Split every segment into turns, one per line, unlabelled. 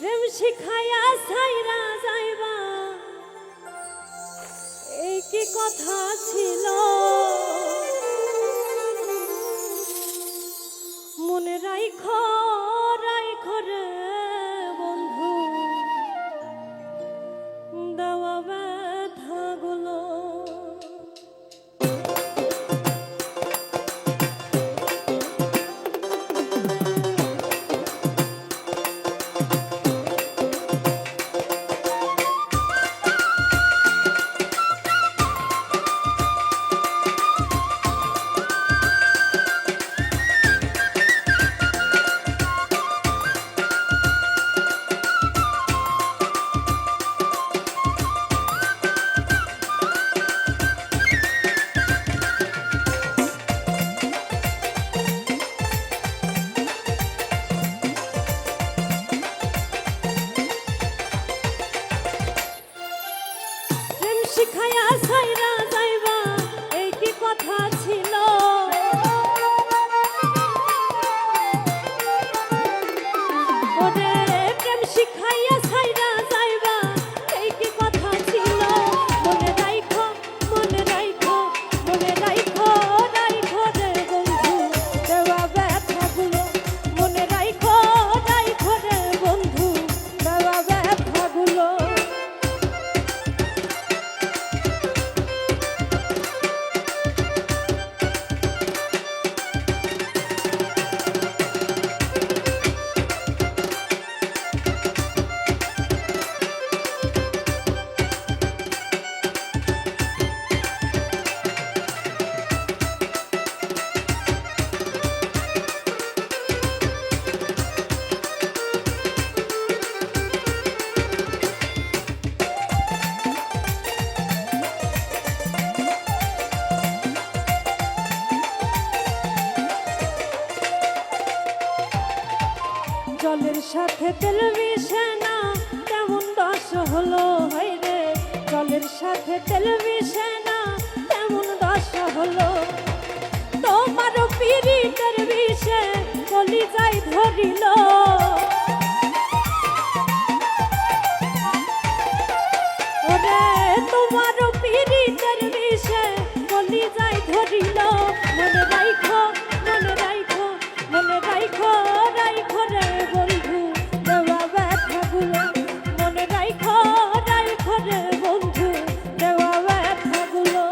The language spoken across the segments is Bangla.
প্রেম শিখাইয়া ছাইরা যাইবা এই কি কথা ছিল মনে রাইখো রাইখো রে বন্ধু দেওয়া ব্যথাগুলো শিখাইয়া ছাইরা যাইবা এই কি কথা ছিল ওরে প্রেম শিখাইয়া ছাইরা যাইবা এই কি কথা ছিল মনে রাইখো মনে রাইখো মনে রাইখো রাইখো রে বন্ধু দেওয়া ব্যথাগুলো মনে রাইখো রাইখো রে বন্ধু দেওয়া ব্যথাগুলো জলের সাথে তেল মিশে না তেমন দশ হলো হায়রে জলের সাথে তেল মিশে না তেমন দশ হলো তোমার পিরিতের বিষে কলিজায় ধরিল ওরে তোমার পিরিতের বিষে কলিজায় ধরিল মনে রাইখো মনে রাইখো মনে রাইখো রাইখো রে বন্ধু দেওয়া ব্যথাগুলো মনে রাইখো রাইখো রে বন্ধু দেওয়া ব্যথাগুলো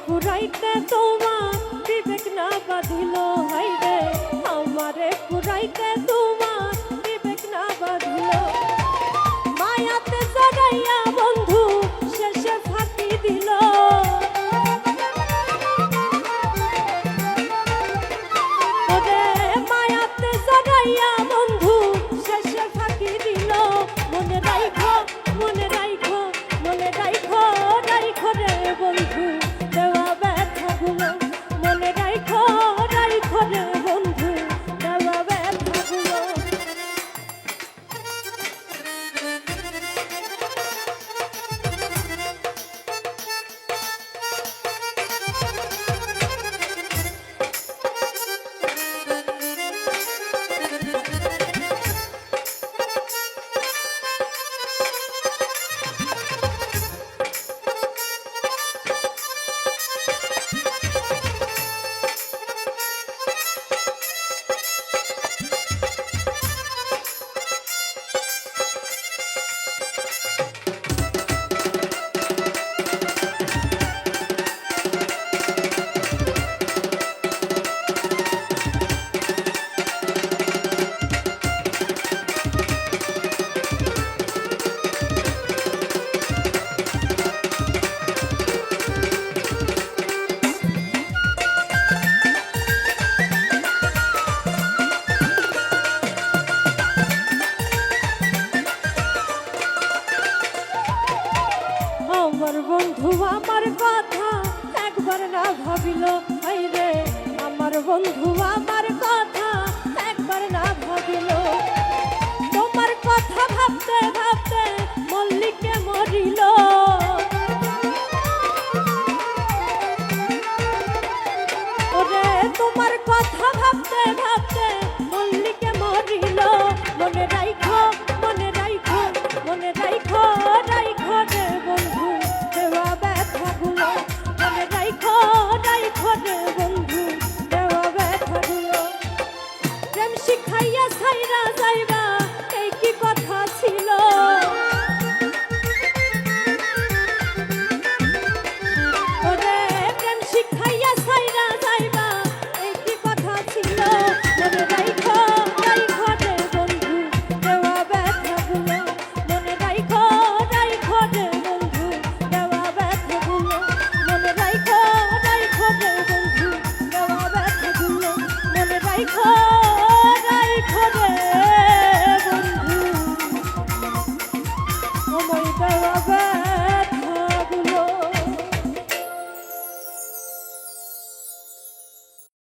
পুরাইতে তোমার বিবেক না বাঁধিল হাইরে আমারে পুরাইতে তোমার বিবেক না বাঁধিল মায়াতে জড়াইয়া বন্ধু শেষে ফাঁকি দিল ওরে মায়াতে জড়াইয়া বন্ধু শেষে ফাঁকি দিল মনে রাইখো মনে রাইখো মনে রাইখো রাইখো রে বন্ধু দেওয়া ব্যথাগুলো মনে রাইখো রাইখো রে আমার কথা একবার না ভাবিল, হায় রে আমার বন্ধু আমার কথা একবার না ভাবিল। তোমার কথা ভাবতে ভাবতে